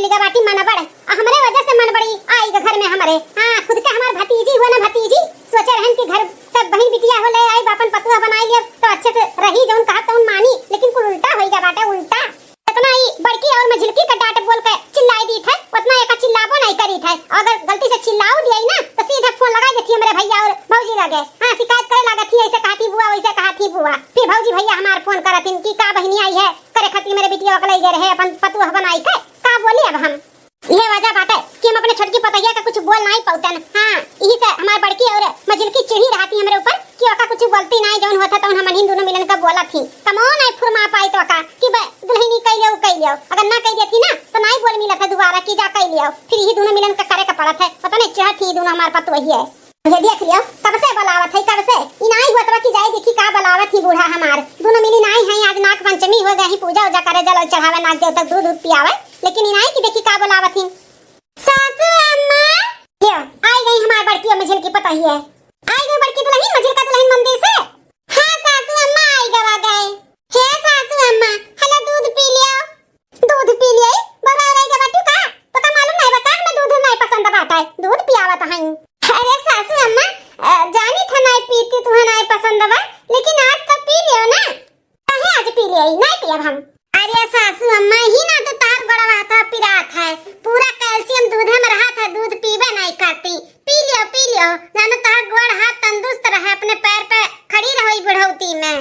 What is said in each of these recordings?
मिली का बाटी मन बड़े हमरे वजह से मन बड़ी आई के घर में हमरे। हां खुद के हमार भतीजी हो ना भतीजी सोचे रहन कि घर सब बहन बिटिया हो ले आई बापन पतुआ बनाई ले तो अच्छे से रही जौन कहा तौन मानी, लेकिन कुल उल्टा होई जा बाटे उल्टा। इतना ही बड़की और मझिलकी का डांट बोल के चिल्लाई दी थे उतना एक चिल्लाबो नहीं करी थे। अगर गलती से चिल्लाऊ दिया ना तो सीधे फोन लगा देती मेरे भैया और भौजी लगे। हां शिकायत करे लगा थी ऐसे कहा थी बुआ वैसे कहा थी बुआ। फिर भौजी भैया हमार फोन करथिन कि का बहनी आई है करे खातिर मेरे बिटिया अकले गए रहे अपन पतुआ बनाई के का बोली। अब हम ये वजह बाटे कि हम अपने छोटकी पतैया का कुछ बोल नहीं पाउतन। हां यही से हमार बड़की और मझिलकी चिढ़ी रहती हमरे ऊपर कि ओका कुछ बोलती नहीं जौन होता तो हम हिंदू दोनों मिलन का बोला थी कमो नहीं फुरमा पाई तो का कि दुल्हनी कह लियो अगर ना कह देती ना तो नहीं बोल मिला था दोबारा कि जा कह लियो। फिर यही दोनों मिलन का करे का पड़ा था पता नहीं चाह थी दोनों हमार पत वही है। ये देख लियो कब से बलावत है कब से ई नहीं हुआ तो कि जाई देखी का बलावत ही बूढ़ा हमार दोनों मिली नहीं है। आज नाग पंचमी हो गई पूजा उजा करे जल चढ़ावे नाग देवता दूध पियावे, लेकिन ई नहीं कि देखी का बलावत ही। सासू अम्मा लियो आई गई हमार बड़की और मझिल की पता ही है आई गई बड़की दुल्हन मझिल का दुल्हन मंदिर से। हां सासू अम्मा आई गए हे सासू अम्मा हला दूध पी लियो बड़ा रह गया बटू का तो का मालूम नहीं बता हमें दूध नहीं पसंद बाटा है दूध पियावत हई। अरे सासू अम्मा जानी था नहीं पीती तू नहीं पसंद बा लेकिन आज तो पी लियो ना काहे आज पी लियो नहीं पियब हम। अरे सासू अम्मा ही ना तो तार बड़ा था पिरात है पूरा कैल्शियम दूध में रहा था दूध पीबे नहीं करती पी लियो जानो तार गोड़ हाथ तंदुरुस्त रहे अपने पैर पे खड़ी रहोई बुढ़ौती में।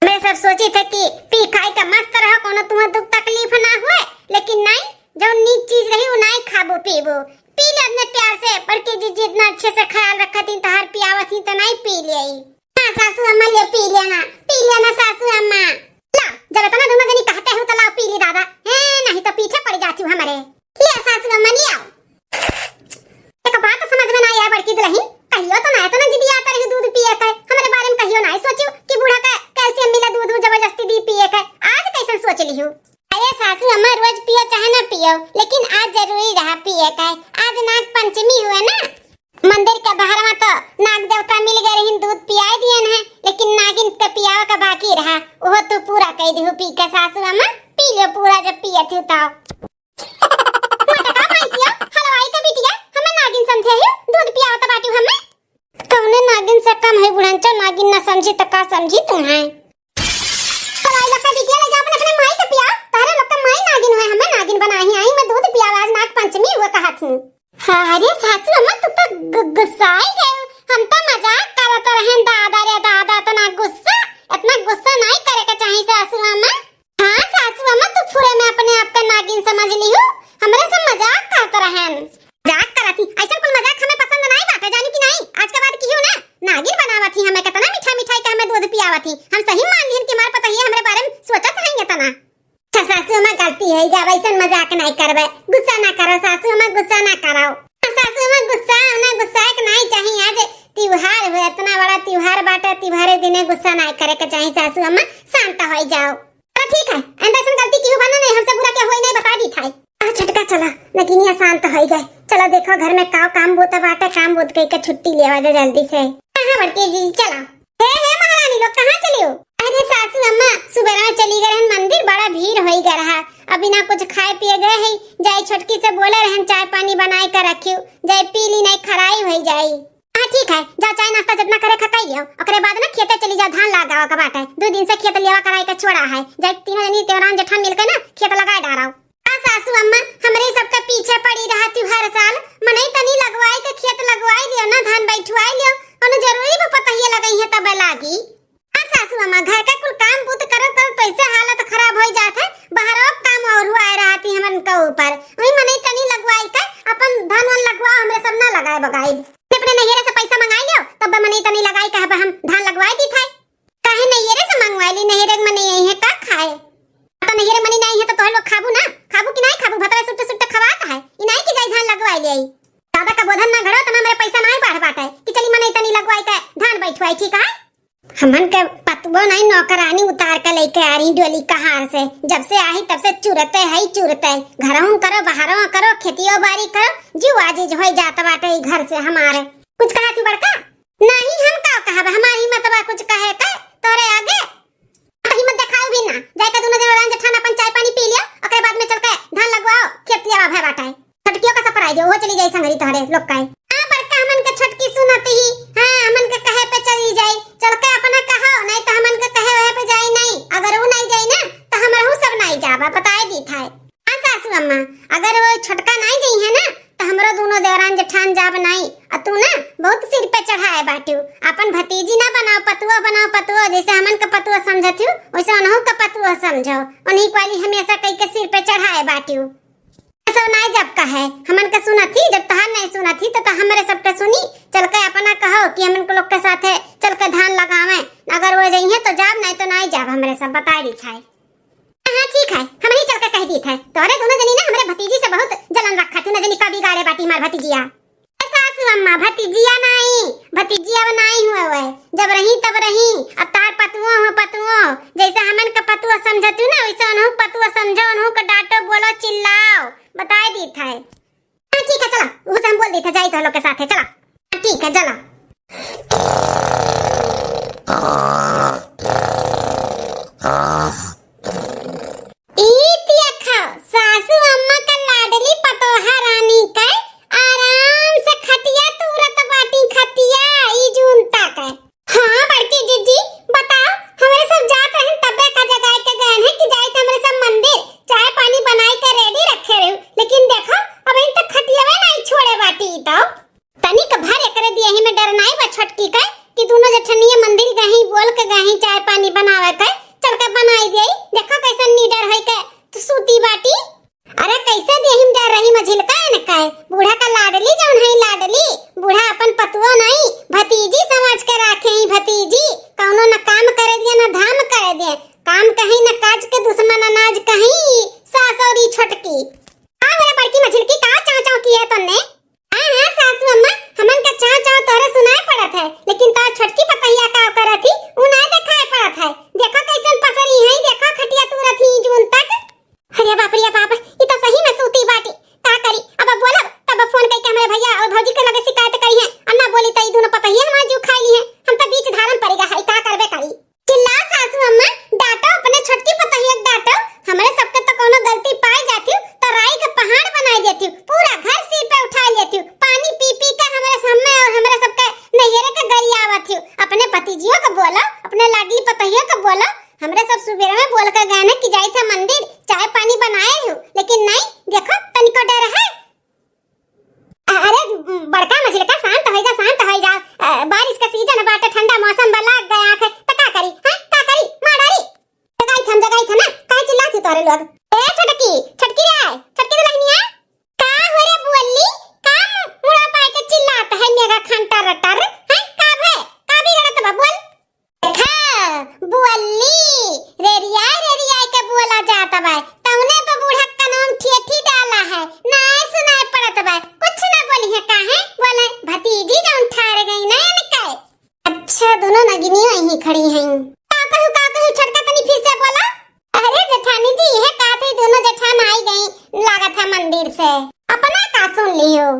मैं सब सोची थे कि पी खाई का मस्त रहो कोनो तुम्हें दुख तकलीफ ना हुए, लेकिन नहीं जो नीक चीज रही वो नहीं खाबो पीबो पी ले अपने प्यार से बड़के जी जितना अच्छे से ख्याल रखती तहार पियावत ही तो नहीं पी लियई। हां सासू अम्मा ले पी लेना सासू अम्मा ला जब इतना दोनों जनी कहते हो तो लाओ पी ली दादा है नहीं तो पीछे पड़ जाती हूं हमारे। ले सासू अम्मा ले आओ एक बात समझ में ना आया बड़की दुल्हन कहियो तो ना जिदी आता रही दूध पिए के हमारे बारे में कहियो ना सोचू कि बूढ़ा का कैल्शियम मिला दूध जबरदस्ती दी पिए के आज कैसे सोच ली हूं। अरे सासू अम्मा रोज पियो चाहे ना पियो लेकिन आज जरूरी रहा पिए के आज नाग पंचमी हुए ना मंदिर के बाहर में तो नाग देवता मिल गए रहिन दूध पियाई दियन है लेकिन नागिन के पियावा का बाकी रहा वो तो पूरा कह दी पी के सासू अम्मा पी लो पूरा जब पिए थी तो हलवाई का बिटिया हमें नागिन समझे हो दूध पियावा तो बाटी हमें कौने नागिन से कम है बुढ़ंचा नागिन ना समझी तो का समझी तुम है हलवाई लका बिटिया ले जा अपने माई के पिया तारे लोग का माई नागिन है हमें नागिन बनाई आई मैं दूध पियावा आज नाग पंचमी हुआ कहा थी। अरे सासू अम्मा तू तो गुस्सा ही गए हम तो मजाक करत रहन दादा रे दादा तो ना गुस्सा इतना गुस्सा नहीं करे के चाहिए सासू अम्मा। हां सासू अम्मा तू पूरे में अपने आप का नागिन समझ ली हो हमरे से मजाक करत रहन मजाक करती ऐसा कोई मजाक हमें पसंद नहीं बात है जानी कि नहीं आज के बाद की हो ना नागिन बनावत ही हमें कितना मिठाई के हमें दूध पियावत ही हम सही मान लिहन कि मार पता ही हमरे बारे में सोचत रहेंगे तना। सासू अम्मा गलती है या वैसे मजाक नहीं करबे गुस्सा ना करो सासू अम्मा गुस्सा ना करो सासू अम्मा गुस्सा के नहीं चाहिए आज त्योहार हुए इतना बड़ा त्योहार बाटे त्योहारे दिने गुस्सा नहीं करे के चाहिए सासू अम्मा शांत हो जाओ। ठीक है अंदर गलती क्यों बना नहीं हमसे बुरा क्या होई नहीं बता दी थाई आ छटका चला लेकिन ये शांत हो गए चलो देखो घर में काम बोता बाटे काम बोत के छुट्टी लेवा जा जल्दी से। हां बड़के जी चलो हे महारानी लोग कहां चली हो। अरे सासू अम्मा सुबह चली गए मंदिर बड़ा भीड़ होई गया रहा अभी ना कुछ खाए पिए गए है जाए छोटकी से बोले रहन चाय पानी बनाए कर रखियो जाए पी ली नहीं खराई होई जाई। हां ठीक है जा चाय नाश्ता जितना करे खकाइयो ओकरे बाद ना खेते चली जाओ धान लगाओ का बाटे 2 दिन से खेत लेवा कराई का छोड़ा है जाए तीनों जनी तेवरान जेठा मिलकर ना खेत लगाए डाराओ। सासू अम्मा हमरे सबका पीछे पड़ी रहती हर साल मने तनी लगवाई के खेत लगवाई लियो ना धान बैठवाई लियो और जरूरी भी पता ही लगई है तब लागी। हां सासू अम्मा घर का कुल काम बुत करत कैसे हालत खराब हो जात है बाहर अब काम और हुआ रहती हमन के ऊपर वही मने तनी लगवाई के अपन धान वन लगवा हमरे सब ना लगाए बगाई अपने नहिरे से पैसा मंगाई लियो तब मने तनी लगाई के हम धान लगवाई दी थाई काहे नहिरे से मंगवाई ली नहिरे मने यही है का खाए तो नहिरे मनी नहीं है तो तोह लोग खाबू ना खाबू कि नहीं खाबू भतरा सुट्टे खवाता है ई नहीं कि जाई धान लगवाई ले दादा का बोधन ना घड़ो तो मेरे पैसा नहीं बढ़ बाटे कि चली मने तनी लगवाई के धान बैठवाई ठीक है। हमन के पतबो नहीं नौकरानी उतार के लेके आ रही डोली कहार से जब से आई तब से चुरते घरों करो बाहरों करो खेतियों बाड़ी करो जीव आजीज हो जाता बाटे घर से हमारे कुछ कहा तू बड़का नहीं हम का कहब हमारी मतबा कुछ कहे के तोरे आगे हिम्मत दिखाओ भी ना जाके दोनों जन जेठान अपन चाय पानी पी लिया ओकरे बाद में चल के धान लगवाओ खेत लिया भाई चली जाई संगरी तोहरे लोग काए हां बड़का हमन के छोटकी सुनत ही हां हमन के कहे पे चली जाई चल के अपना कहो नहीं तो हमन के कहे ओए पे जाई नहीं अगर वो नहीं जाई ना तो हमरहु सब नहीं जाबा बताए दी था हां सासू अम्मा अगर वो छोटका नहीं जाई है ना तो हमरो दोनों देवरान जेठान जाब नहीं आ तू ना बहुत सिर पे चढ़ाए बाटू अपन भतीजी ना बनाओ पतुआ जैसे हमन का पतुआ समझत हूं वैसे उनहु का पतुआ समझो उन्हीं वाली हमेशा कई के सिर पे चढ़ाए बाटू ऐसा नहीं जब का है हमन का सुना थी जब तहार नहीं सुना थी तो हमरे सब के सुनी चल के अपना कहो कि हमन को लोग के साथ है चल के धान लगावे अगर वो जाइए तो जाब नहीं तो नहीं जाब हमरे सब बता दी था हां ठीक है हम ही चल के कह दी था तोरे दोनों जनी ना हमरे भतीजी से बहुत जलन रखा तू ना जनी कभी गाड़े बाटी मार भतीजिया सासू अम्मा भतीजिया नहीं हुआ वे जब रही तब रही अब तार पतुओ जैसे हमन का पतुआ समझतू ना वैसे उन्हों पतुआ समझो उन्हों का डांटो बोलो चिल्लाओ बताए दी था हां ठीक है चलो वो हम बोल दी था जाई तो लोग के साथ है चलो ठीक है चलो सासू अम्मा का लाडली पतोहा रानी का आराम से खटिया तुरत बाटी खटिया ई जूनता का हां बड़की जीजी बताओ हमरे सब जात रहन तबे का जगह के गए हैं कि जाई हमरे सब मंदिर चाय पानी बनाई के रेडी रखे रहे लेकिन देखो अब इन तक खटिया में नहीं छोड़े बाटी तो तनिक भर एकरे दिए ही में डर नहीं बा छोटकी का कि दोनों जठनिया मंदिर गही बोल के गही चाय पानी बनावे के चल के बनाई देई देखो कैसन नीडर होई के तो सूती बाटी अरे कैसे देहिम डर रही मझिलका न काय बूढ़ा का लाडली जौन है लाडली बूढ़ा अपन पतुआ नहीं भतीजी समझ के रखे ही भतीजी कौनो न काम करे दिए न धाम करे दिए काम कहीं न काज के दुश्मन अनाज कहीं सासौरी छोटकी हां मेरे बड़की मझिलकी का चाव चाव किए तन्ने हां सासू अम्मा हमन का चाव चाव तोरे सुनाई पड़त है लेकिन तो छोटकी पतैया का करत थी उ नहीं दिखाई पड़त है देखो कैसन पसरी है देखो खटिया तुरत ही जून तक अरे बाप रे बाप ये तो सही में सूती बाटी का करी अब बोलब तब फोन करके हमारे भैया और भौजी के लगे शिकायत करी है अन्ना बोली त ई दोनों पता ही हमार जू खाई ली है हम तो बीच धारन पड़ेगा है का करबे करी चिल्ला सासू अम्मा डांटो अपने छोटकी पता ही डांटो हमरे सबके तो कोनो गलती पाई जाती तो राई का पहाड़ बनाई देती पूरा घर सिर पे उठा लेती पानी पी पी के हमरे सामने और हमरे सबके नैहरे के गरिया आवत अपने भतीजियों को बोलो अपने लाडली पतहियों को बोलो हमरे सब सुबेरे में बोल कर गए ना कि जाई थे मंदिर चाय पानी बनाए हूं लेकिन नहीं देखो तनिको डर है अरे बड़का मछली का शांत हो जा बारिश का सीजन बाटे ठंडा मौसम बला गया है तो का करी हां का करी माड़ारी जगाई था ना काय चिल्लाती तोरे लोग ए छटकी रे छटकी लगनी है का हो रे बुअल्ली का मुड़ा पाए के चिल्लाता है मेरा खंटर रटर है का भे का बिगड़त बा बोल बुअल्ली रेरिया के बोला जाता बा तौने पे बूढ़ा का नाम ठेठी डाला है ना सुनाई पड़त बा कुछ ना बोली है काहे बोले भतीजी जौन ठार गई ना इनके अच्छा दोनों नगिनी यहीं खड़ी हैं का कहू छटका तनी फिर से बोला अरे जेठानी जी है काते दोनों जेठान आई गई लागत है मंदिर से अपना का सुन लियो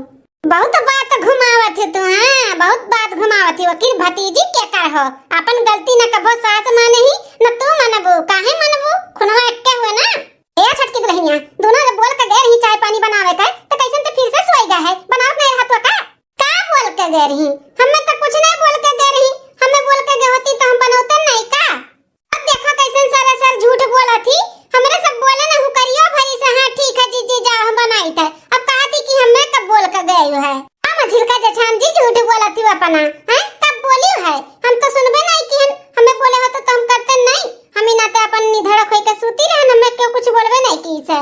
बहुत बात घुमावत है तू हां बहुत बात घुमावत है वकील भतीजी के कर हो अपन गलती न कबो सास माने ही न तू मनबो काहे मनबो खुनवा अटके हुए ना ए छटकी दुल्हनिया दोनों जब बोल के गए रही चाय पानी बनावे का तो कैसन तो फिर से सोई गए है बनाओ मेरे हाथवा का बोल के गए रही हमें तो कुछ नहीं बोल के गए रही हमें बोल के गए होती तो हम बनौते नहीं का अब देखो कैसन सारा सर झूठ बोला थी हमरे सब बोले ना हुकरियो भरी से हां ठीक है जीजी जाओ हम बनाई थे अब कहा थी कि हमें कब बोल के गए है हम झिलका जेठान जी झूठ बोला थी अपना हैं कब बोली है हम तो सुनबे नहीं कि हमें बोले हो तो हम करते नहीं हम ही ना तो अपन निधड़क होई के सूती रहन हमें क्यों कुछ बोलबे नहीं की से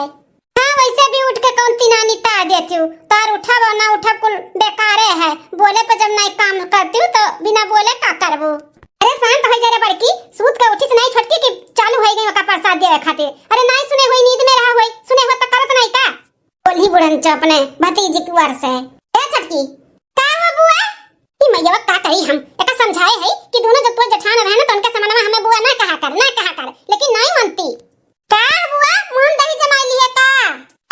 हां वैसे भी उठ के कौन तिनानी ता देती हूं तार उठा ना उठा कुल बेकारे है बोले पे जब नहीं काम करती हूं तो बिना बोले का करबो अरे शांत हो जा रे बड़की सूत के उठी से नहीं छटकी कि चालू हो गई का प्रसाद देवे खातिर अरे नहीं सुने हुई नींद में रहा हुई सुने हो तो करत नहीं का बोली बुढ़न च अपने भतीजी कुंवर से ए छटकी का हो बुआ ई मैया का करी हम एका समझाए है कि दोनों जब तो जेठान रहे ना तो उनके सामने में हमें बुआ ना कहा कर लेकिन नहीं मानती का बुआ मुंह दही जमाई ली है का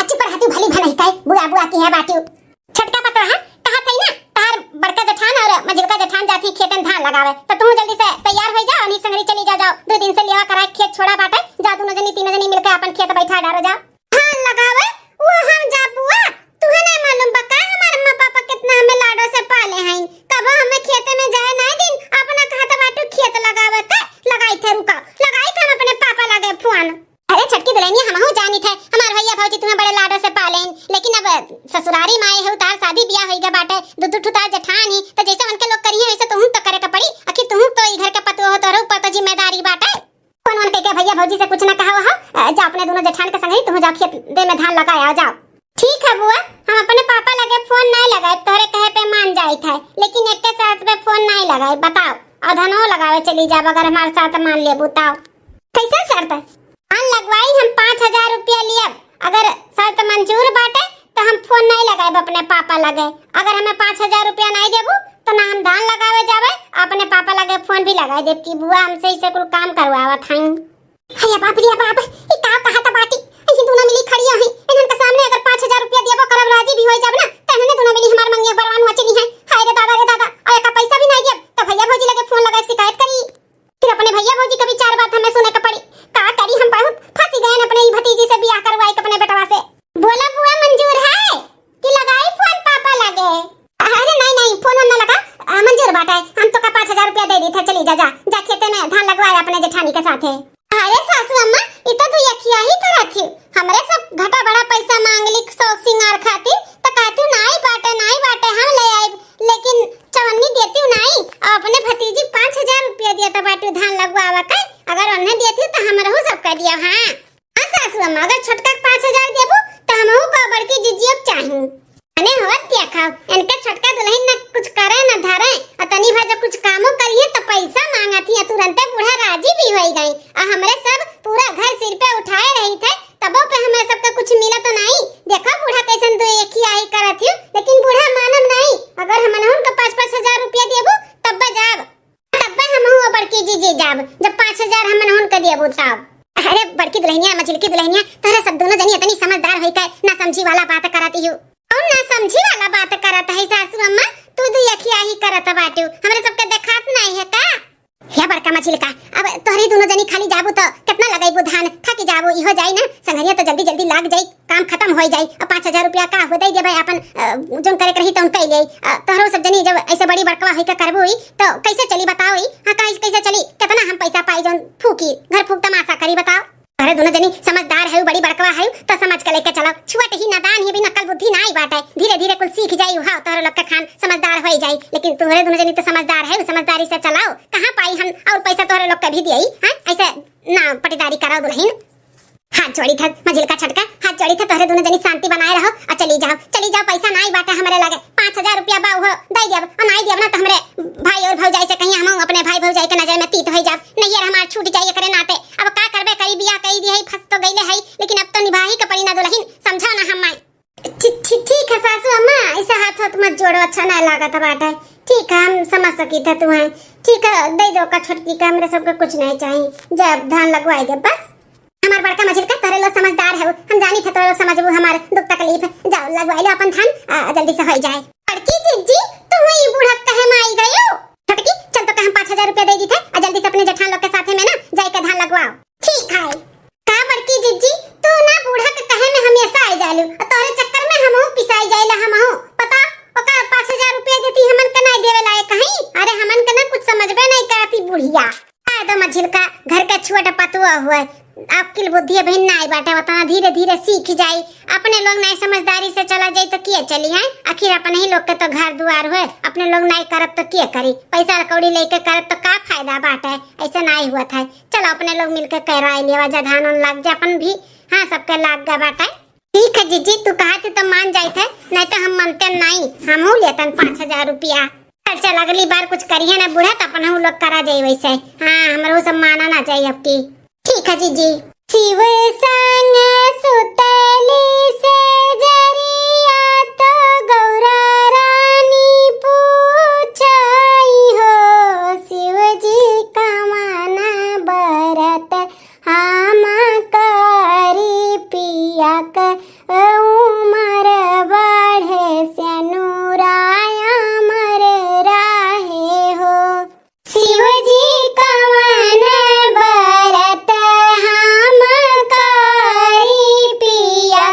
अच्छी पर हाथी भली भलाई काय बुआ की है बाटी छटका पता है कहा थई ना तार बड़का जेठान और मझिलका जेठान जाती खेतन धान लगावे तो तू जल्दी से तैयार हो जा और संगरी चली जाओ 2 दिन से लेवा करा खेत छोड़ा बाटे जा दोनों जनी तीनों जनी मिलकर अपन खेत बैठा डारो जाओ धान लगावे वो हम जा बुआ तुहे नहीं मालूम बका हम तो जिम्मेदारी बाटे। कौन वन के भैया भौजी से कुछ ना कहा हा, जा अपने दोनों जेठान के संग ही तुम जाओ खेत दे में धान लगाया जाओ। ठीक है बुआ, हम अपने पापा लगे फोन नहीं लगाए, तोरे कहे पे मान जाइत है, लेकिन एक के साथ पे फोन नहीं लगाए। बताओ अधनो लगावे चली जाब अगर हमारे साथ मान ले। बताओ कैसे शर्त है? धान लगवाई हम 5000 रुपया लिए, अगर शर्त मंजूर बाटे तो हम फोन नहीं लगाए अपने पापा लगे। अगर हमें 5000 रुपया नहीं देबू तो ना हम धान लगावे जावे, अपने पापा लगे फोन भी लगाए देब कि बुआ हमसे इसे कुल काम करवावत हई। हे बाप रे बाप, ई का कहा त बाटी ई दोनों मिली खड़ी है, इनन के सामने अगर 5000 रुपया देबो करब राजी भी होई जाब ना, तहने दोनों मिली हमार मंगिया बरवान हुआ चली है। हाय रे दादा और का पैसा भी नहीं देब तो भैया भौजी लगे फोन लगा शिकायत करी। फिर अपने भैया भौजी कभी चार बात हमें सुने के पड़ी। का करी, हम बहुत फंस गए अपने ई भतीजी से बियाह करवाई अपने बेटवा से। बोला बुआ मंजूर है कि लगाई फोन पापा लगे? अरे नहीं फोन ना लगा, मंजूर बाटा है, हम तो का 5000 रुपया दे दी थे। चली जा खेते में धान लगवाए अपने जेठानी के साथ है। अरे सासू अम्मा ई तो तू यखिया ही तरह थी, हमरे सब घटा बड़ा पैसा मांगली शौक सिंगार खातिर त कहतू नहीं बाटे हम ले आए, लेकिन चवन्नी देती नहीं। अपने भतीजी 5000 रुपया दिया त बाटू धान लगवावा के, अगर उन्हें देती तो हमरहु सब कर दिया। हां सासू अम्मा, अगर छोटका 5000 देबू त हमहु का बड़की जीजी अब चाही। अने होत क्या खाओ, इनके छोटका दुल्हन न कुछ करे न धरे, तनी भर जब कुछ कामो करिए तो पैसा मांगती है, तुरंते बूढ़ा राजी भी हो गई। हमरे सब पूरा घर सिर पे उठाए रही थे, तबो पे हमें सबका कुछ मिला तो नहीं। देखो बूढ़ा कैसन तो एक ही आई करत ही, लेकिन बूढ़ा मानम नहीं। अगर हम नहुन का 5-5 रुपया देबू तब जाब, तब हमहु बड़की जीजी जाब, जब 5000 हम नहुन के देबू तब। अरे बड़की दुल्हनिया मझिलकी दुल्हनिया, तोरा सब दोनों जनी इतनी समझदार होई के ना समझी वाला बात करती हूं और ना समझी वाला बात करत है सासू अम्मा। तू दू यखिया ही करत बाटू, हमरे सबके देखात नहीं है का? हे बड़का मछलिका, अब तोहरी दोनों जनी खाली जाबू तो कितना लगाईबू धान, थक जाबू, इहो जाई ना संगरिया तो जल्दी लाग जाई, काम खत्म हो जाई। अब 5000 रुपया का हो दई देबे अपन जोन करे रही तो उनका ले। तोहरो सब जनी जब ऐसे बड़ी बड़कवा होई के करबू तो कैसे चली बताओ? हां कैसे चली? कितना हम पैसा पाई जोन फूकी घर फूक तमाशा करी बताओ? अरे दोनों जनी समझदार है, बड़ी बड़कवा है तो समझ के लेके चलो। छुआट ही नादान ही भी नकल बुद्धि नहीं बाटे, धीरे कुल सीख जाई। हां तोहरे लोग के खान समझदार हो जाई, लेकिन तुम्हारे दोनों जनी तो समझदार है, समझदारी से चलाओ। कहां पाई हम और पैसा तोहरे लोग के भी दियई? हां ऐसे ना पटीदारी कराओ दुल्हन। हाथ जोड़ी था मझिल का छटका, हाथ जोड़ी था, तोहरे दोनों जनी शांति बनाए रहो और चली जाओ। पैसा नहीं बाटे हमरे लगे, 5000 रुपया बाऊ हो दे देब, और नहीं देब ना तो हमरे भाई और भौजाई से कहीं हम अपने भाई भौजाई के नजर में तीत हो जाब। नहीं यार हमार छूट जाइए करे नाते। अब का करबे, करी बियाह कई दी है, फंस तो गईले है, लेकिन अब तो निभाही के पड़ी ना दुल्हन, समझाओ ना हम। ठीक है सासू अम्मा, ऐसा हाथ मत जोड़ो, अच्छा नहीं लागत बाटे। ठीक है हम समझ सकी थे तुम्हें, ठीक है दे दो का छोटकी का, हमरे सबके कुछ नहीं चाहिए, जब धान लगवाई दे बस। हमार बड़का मझिल का तोरे लोग समझदार है, हम जानी थे तोरे लोग समझबू हमार दुख तकलीफ। जाओ लगवाई लो अपन धान, जल्दी से हो जाए। बड़की जीजी तुम ही बूढ़ा कहे में आई गयो? छोटकी चल तो हम 5000 रुपया दे दी थे, जल्दी से अपने जेठान लोग के साथे में ना जाई के धान लगवाओ। ठीक है का बड़की जीजी, तू ना बूढ़ा के कहे में हमेशा आई जालू, तोरे चक्कर में हमहु पिसाई जाइला। हमहु पता ओका 5000 रुपया देती हमन के नहीं देवे लायक कहीं। अरे हमन के ना कुछ समझबे नहीं करती बुढ़िया। आ दो मझिल का घर के छुआ पतुआ हुआ, आपकी बुद्धि भिन्न नहीं बाटे, उतना धीरे सीख जाई। अपने लोग नहीं समझदारी से चला जाई तो किए चली है? आखिर अपने ही लोग के तो घर दुआर हुए, अपने लोग नहीं करब तो किए करी? पैसा कौड़ी लेके करब तो का फायदा बाटे? ऐसा नहीं हुआ था। चलो अपने लोग मिलकर करवाई लिया जा, धान लग जा अपन भी। हाँ सबके लाग गया बाटे। ठीक है जीजी तू कहा थी तो मान जाए थे, नहीं तो हम मानते नहीं, हमहू लेतन 5000 रुपया। चल अगली बार कुछ करिए ना बूढ़ा तो अपन लोग करा जाये वैसे। हाँ हमारे सब माना ना चाहिए आपकी। ठीक है जीजी। शिव संग सुतली से जरिया तो गौरा रानी पूछाई हो, शिव जी का माना बरत हम करी पिया का उमर बढ़े से नूराया मर राहे हो। शिव जी का माना बरत हम करी पिया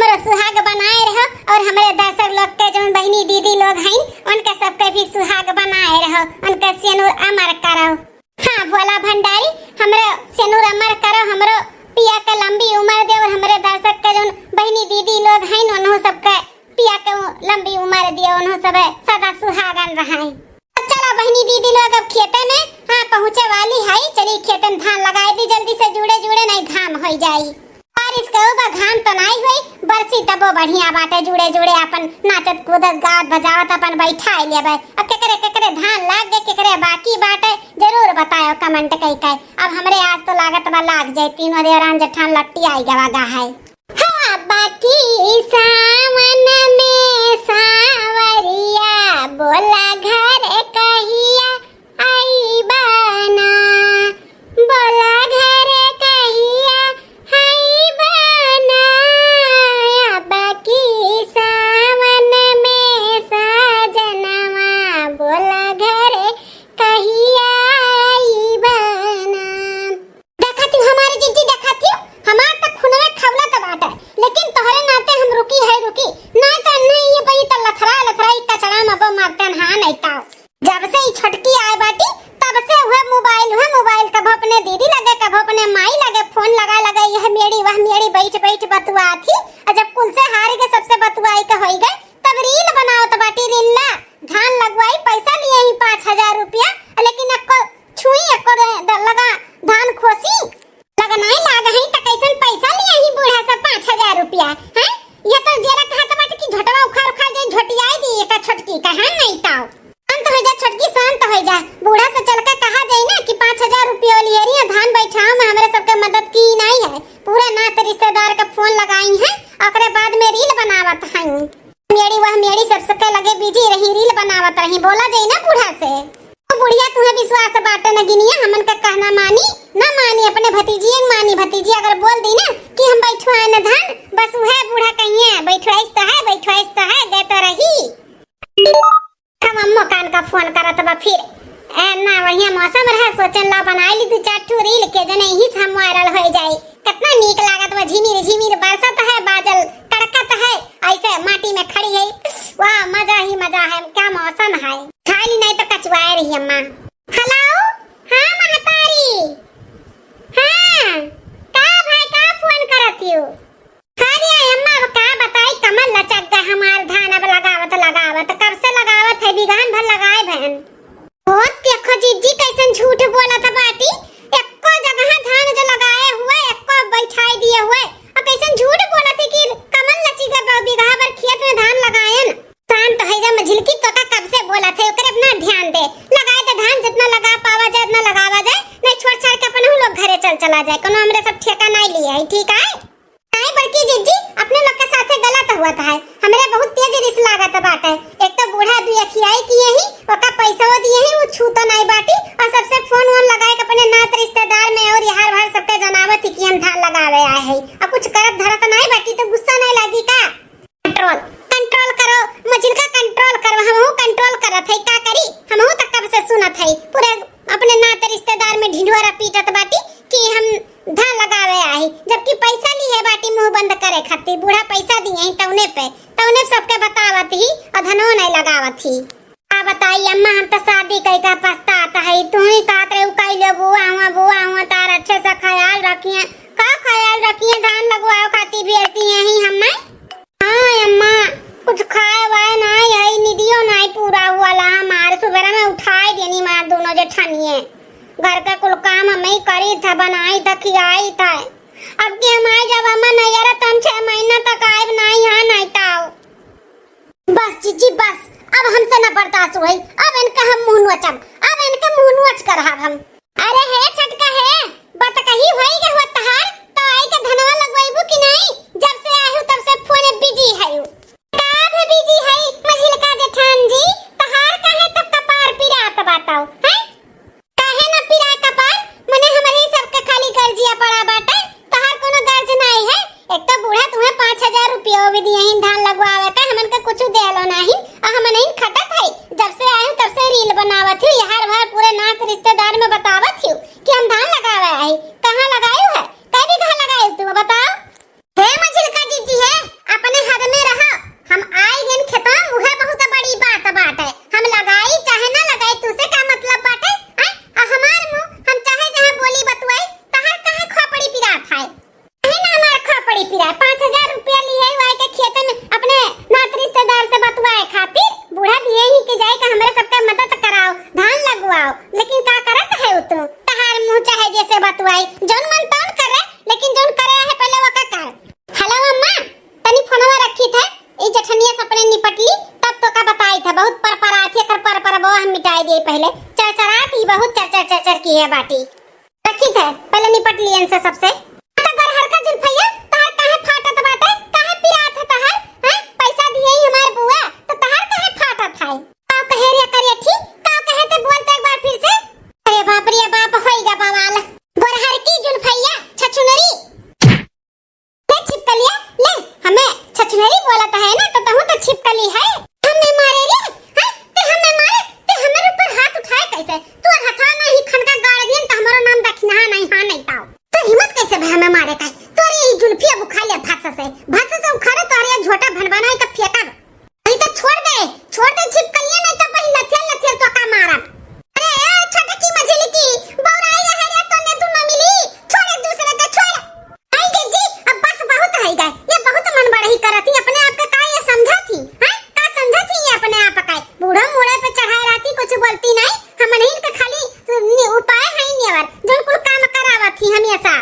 हमरो सुहाग बनाए रहो और हमारे दर्शक लोग के जो बहनी दीदी लोग हैं उनके सबके भी सुहाग बनाए रहो, उनका सेनुर अमर करो। हाँ भोला भंडारी हमरे सेनुर अमर करो, हमरो पिया के लंबी उम्र दे और हमारे दर्शक के जो बहनी दीदी लोग हैं उन्हों सबके पिया के लंबी उम्र दियो, उन्हों सब सदा सुहागन रहे। चलो बहनी दीदी लोग अब खेते में हाँ पहुँचे वाली है, चली खेत में धान लगाए दी जल्दी से, जुड़े जुड़े नहीं घाम हो जाई। बारिश के ऊपर घाम तो नहीं हुई, बरसी तबो बढ़िया बाटे, जुड़े जुड़े अपन नाचत कूदत गावत बजावत अपन बैठा लेबे। अब केकरे धान लाग गए, केकरे बाकी बाटे जरूर बताओ कमेंट कई कई। अब हमरे आज तो लागत बा लाग जाए, तीनों देवरान जेठान लट्टी आई गवागा है। हाँ बाकी सावन में सावरिया बोला घर कहिया आई बाना, बोला घर कहिया आई बाना, बाकी सावन में साजनवा बोला घर कहिया आई बाना। देखती हमारी जीजी, देखती हमार तक खुनवे खवला तो बाटे, लेकिन तोहरे नाते हम रुकी है रुकी ना तो नहीं ये बई त लथरा कचरा में बो मारते हां नहीं ता। जब से ई छोटकी आए बाटी तब से हुए मोबाइल कब अपने दीदी लगे कब अपने माई लगे, फोन लगा यह मेरी वह मेरी बैठ बतुआ थी। और जब कुल से हार के सबसे बतुआई के होई गए तब रील बनाओ तो बाटी रील ला धान लगवाई, पैसा लिए ही 5000 रुपया, लेकिन अक्को छुई अक्को लगा धान खोसी लगा नहीं लाग है त कैसन पैसा लिए ही बूढ़ा सा 5000 रुपया हैं। ये तो जेरा कहा तो बाटी की झटवा उखाड़ जे झटियाई दी एक छोटकी का है नहीं ताओ। शांत हो जा छोटकी, शांत हो जा, बूढ़ा से चल के कहा जाए ना कि 5000 रुपया लिए रही धान बैठाओ में हमरे सबके मदद की नहीं है, पूरा नात रिश्तेदार का फोन लगाई है, ओकरे बाद में रील बनावत हैं। मेरी वह मेरी सबसे लगे बिजी रही रील बनावत रही, बोला जाए ना बूढ़ा से। तो बुढ़िया तुम्हें विश्वास बाटे न गिनिया, हमन का कहना मानी ना मानी, अपने भतीजी मानी, भतीजी अगर बोल दी ना कि हम बैठवाए न धान, बस वह बूढ़ा कहिए बैठवाइस तो है गए तो रही। हम अम्मो कान का फोन करत बा फिर ना वहिया मौसम रहा, सोचन ला बनाई ली 2-4 रील के जने ही हम वायरल हो जाए। कितना नीक लागत बा, झिमिर बरसत है, बादल कड़कत है, ऐसे माटी में खड़ी है, वाह मजा ही मजा है, क्या मौसम है। खाली नहीं तो कचवाए रही अम्मा। हेलो हाँ महतारी, हाँ का भाई का फोन करती हो? अरे अम्मा का बताई कमल लचक गए हमार धान अब लगावत कब से लगावत है, बिगान भर लगाए बहन। बहुत देखो जीजी कैसन झूठ बोला था बाटी, एको जगह धान जो लगाए हुए एको बैठाई दिए हुए, और कैसन झूठ बोला थी कि कमल लची का बिगहा भर खेत में धान लगाएन। शांत है जा मझिलकी तो का कब से बोला थे ओकरे अपना ध्यान दे, लगाए तो धान जितना लगा पावा जाए उतना लगावा जाए, नहीं छोड़ छाड़ के अपन हम लोग घरे चला जाए, कोनो हमरे सब ठेका नहीं लिए है, ठीक है? नहीं बड़की जीजी अपने लोग के साथे गलत हुआ था, हमरे बहुत तेज रिस लागत बाटे। एक तो बूढ़ा दुया खियाई किए ही ओका पैसा दिए ही वो छू तो नहीं बाटी, और सबसे फोन लगाए के अपने नात रिश्तेदार में और यार भर सबके जनावत कि हम धान लगावे आए हैं, अब कुछ करत धरत नहीं बाटी तो गुस्सा नहीं लगी का? कंट्रोल करो मजिल का कंट्रोल करो, हमहू कंट्रोल करत है, का करी हमहू तक कब से सुनत है, पूरे अपने नात रिश्तेदार में ढिंढोरा पीटत बाटी कि हम धान लगावे आए, जबकि पैसा लिए बाटी मुंह बंद करे खातिर, बूढ़ा पैसा दिए ही तौने सबके बतावत ही और धनो नहीं लगावत ही। आ बताई अम्मा हम तो शादी कई का पछताता है, तू ही कात रे उकाई ले बुआ हुआ तार अच्छे से ख्याल रखिए, का ख्याल रखिए धान लगवाओ खातिर भेजती हैं ही हम नहीं। हाँ अम्मा कुछ खाए वाए नहीं है, निदियो नहीं पूरा हुआ ला हमारे, सुबह में उठाई देनी मार दोनों जेठानिए, घर का कुल काम हमें करी था, बनाई था, खिलाई था। अब के हमारे जब अम्मा नहीं आ रहा तो हम 6 महीना तक आए नहीं यहाँ नहीं ताओ। बस जीजी बस, अब हमसे न बर्दाश्त हुई, अब इनका हम मुंह नोचब, अब इनके मुंह नोच कर हम। अरे है छटका है बात कही होई के हुआ तहार तो आई के धनवा लगवाइबू कि नहीं? जब से आई हूं तब से फोन बिजी है, का भी बिजी है मझिल का जेठान जी, तहार काहे तब कपार पिरात बताओ है, काहे न पिरा कपार, मने हमारे सबके खाली कर्जिया पड़ा बाटे, तहार कोनो गर्ज नहीं है। एक तो बूढ़ा तुम्हें 5000 रुपया भी दिए ही धान लगवावे का, हमन के कुछ देलो नहीं, और हम नहीं खटत है, जब से आई हूं तब से रील बनावत हूं, यार भर पूरे नात रिश्तेदार में बतावत हूं कि हम धान लगावे आई, कहां लगायो है, कई बीघा लगायो तू बताओ? हे मझिल का जीजी है निपटवाई दिए पहले। चरचरात ही बहुत चरचर चरचर की है बाटी। रखी थे पहले निपट लिए इनसे सबसे। तो गरहर का जुल्फैया तहार काहे फाटत बाटे? काहे पिरात है तहार? हैं पैसा दिए ही हमारे बुआ तो तहार काहे फाटत है? का कहे रे करे ठीक? का कहे ते बोलते एक बार फिर से? अरे बाप रे बाप होइगा बवाल। गरहर की जुल्फैया छछुनरी ले छिपकलिया ले हमें छछुनरी बोलता है ना तो तहु तो छिपकली है। हमें मारे रे हैं ते हमें मारे ते हमारे ऊपर हाथ उठाए कैसे? तू हथा नहीं खनका गाड़ दियन त हमारो नाम दक्षिणा नहीं हां नहीं ताओ। तो हिम्मत कैसे भाई हमें मारे का? तोरे ई जुल्फिया बुखा ले भात से उखाड़े तोरे झोटा भनबनाई का फेंका नहीं तो छोड़ दे छिपकलिया नहीं तो पहले लथिया तो का मारा। अरे छोटा की मछली की बौराई रहे रे तने तू न मिली छोड़ एक दूसरे का छोड़। आई जी अब बस बहुत है गए ये बहुत मन बड़ा ही करती अपने आप का का ये समझा थी हैं का समझा थी ये अपने आप का बूढ़ा मुड़े पे चढ़ाए रहती कुछ बोलती नहीं हम नहीं का खाली उपाय है नहीं और जोन कुल काम करावा थी हमेशा।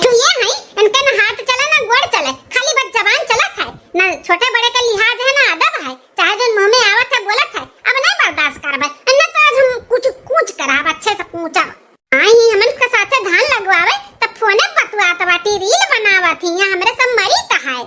तो ये है इनका ना हाथ चला ना गोड़ चले खाली बस जबान चलत है ना छोटे बड़े का लिहाज है ना अदब है चाहे जो मुंह में आवत है बोलत है अब नहीं बर्दाश्त करबे अन्ना तो आज हम कुछ कूच कराब अच्छे से कूचा आई हमन के साथे धान लगवावे तब फोने पतवात बाटी रील बनावा थी यहाँ हमरे सब मरी कहाए।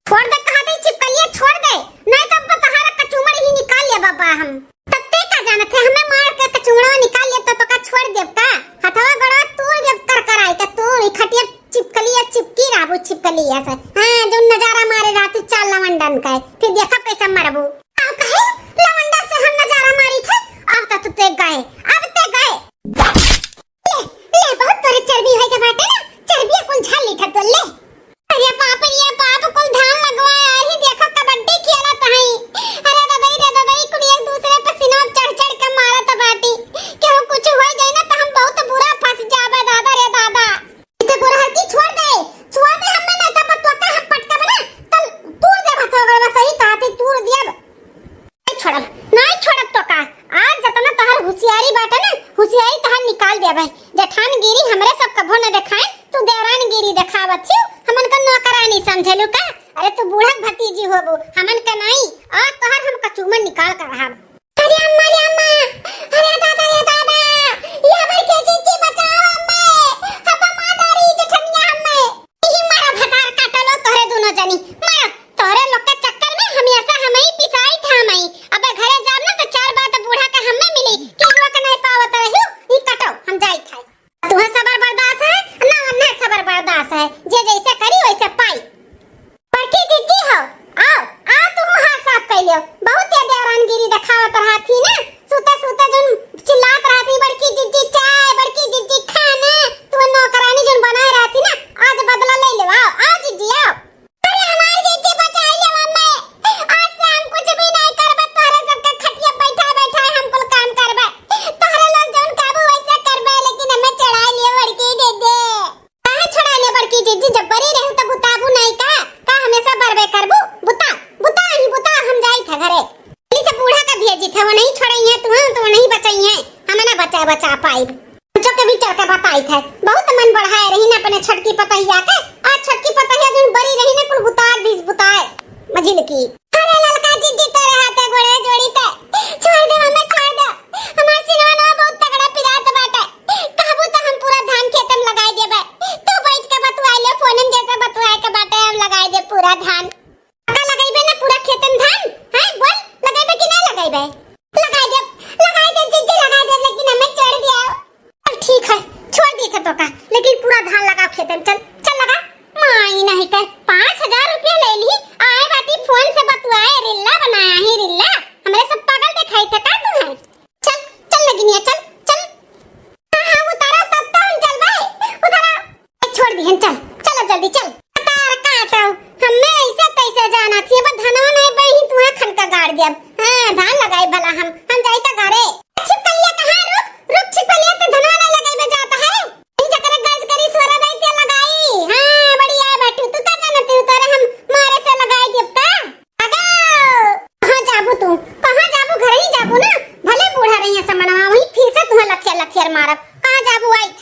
छोड़ दे कहा दे छिपकलिया छोड़ दे नहीं तब तो तहारा कचुमड़ ही निकाल ले बाबा हम तब ते का जानत है हमें मार के कचुमड़ा निकाल ले तो का छोड़ देब का हथवा गड़ा तोड़ देब कर आई त तू खटिया चिपकलिया चिपकी राबू छिपकलिया से हां जो नजारा मारे रात चाल लवंडन का फिर देखा कैसे मरबू आ कहे लवंडा से हम नजारा मारी थे अब तो ते गए अब ते गए ले बहुत तोरे चर्बी है के बाटे ना चर्बी कुल झाल ली था तो ले। अरे बाप कुल धान लगवाया ही देखो कबड्डी खेलत हई। अरे दादाई कुड़ी एक दूसरे पे सिनोब चढ़ के मारत बाटी केहू कुछ हो जाए ना तो हम बहुत बुरा फंस जाबे दादा रे दादा। इते गोरहर की छोड़ दे हमें ना तब तो का पटका बना तल तूर दे भथोगड़ सही कहते तूर दियब नहीं छोड़ब तो का आज जतना तहर होशियारी बाटे ना होशियारी तहर निकाल देबे जेठानगिरी हमरे सब कभो न देखाए तू देवरानगिरी देखावत छी हमन का नौकरानी समझेलु का। अरे तू बूढ़ा भतीजी होबू हमन का नहीं आ तहर हम कचुमन निकाल कर रहा। अरे अम्मा अरे दादा ये हमर के जीजी बचाओ हमें हम मां डारी जेठनिया हमें ही मारा भतार काटलो तोरे दोनों जनी मार तोरे लोग के चक्कर में हमेशा हमें ही पिसाई था हमें अबे घरे जाब ना तो चार बात बूढ़ा का हमें मिली कि हुआ के नहीं पावत रहू ई कटो हम जाई था। तुम्हें सबर बर्दाश्त है ना अन्ना सबर बर्दाश्त है जे जैसे करी वैसे पाई। बड़की जीजी हो आओ तुम हाथ साफ कर लियो बहुत ये देवरानगिरी दिखावत रहा थी ना सूते जोन चिल्लात रहा थी बड़की जीजी चाय बड़की जीजी खाना तू नौकरानी जोन बनाए रहा थी ना आज बदला ले ले आओ जीजी आओ। अरे हमारी जीजी बचा ले मम्मी आज से हम कुछ भी नहीं करबे तोरे सबके खटिया बैठा हम कुल काम करबे तोरे लोग जोन काबू वैसे करबे लेकिन हमें चढ़ा लिए बड़की जीजी काहे छड़ा ले बड़की जीजी जब बरी रहू तो बुताबू नहीं का हमेशा बरबे करबू बुता हम जाई था घरे इली तो बूढ़ा का भेजी था वो नहीं छोड़ई है तू नहीं बचाई है हमें ना बचा पाई जो के भी चल के बताई था बहुत मन बढ़ाए रही ना अपने छटकी पतैया के आज छटकी पतैया जो बड़ी रही ना कुल बुताए मजिल की। अरे ललका जीजी तेरे हाथे गोड़े जोड़ी ते छोड़ दे हमार सिनवा ना बहुत तगड़ा पिरात बाटे कहबू तो हम पूरा धान खेत में लगाई देबे तू बैठ के बतवाई ले फोन में जैसे बतवाए के बाटे हम लगाई दे पूरा धान का लगाइबे ना पूरा खेत में धान है बोल लगाइबे कि नहीं लगाइबे लगाई दे जीजी लगाई दे लेकिन हमें चढ़ दिया अब ठीक है छोड़ दी था तो का लेकिन पूरा धान लगा खेत में चल लगा माई नहीं कह 5000 रुपया ले ली आए बाटी फोन से बतवाए रिल्ला बनाया ही रिल्ला हमरे सब पागल दिखाई थे का तुम्हें चल लगनिया चल हां उतारा तब तो हम चल भाई उतारा छोड़ दी चल जल्दी चल तार काटो हमें ऐसे तैसे जाना थी अब धनवा नहीं बही तू खन का गाड़ दिया हां धान लगाई भला हम जाई ता घरे छिपकलिया कहां रुक छिपकलिया तो धनवा नहीं लगाई में जाता है इन जकरे गज करी सोरा नहीं ते लगाई हां बढ़िया बैठू तू का जानत तोरे हम मारे से लगाई देब का अगा कहां जाबू तू कहां जाबू घरे ही जाबू ना भले बूढ़ा रही है समनवा वही फिर से तुम्हें लथिया मारब कहां जाबू आई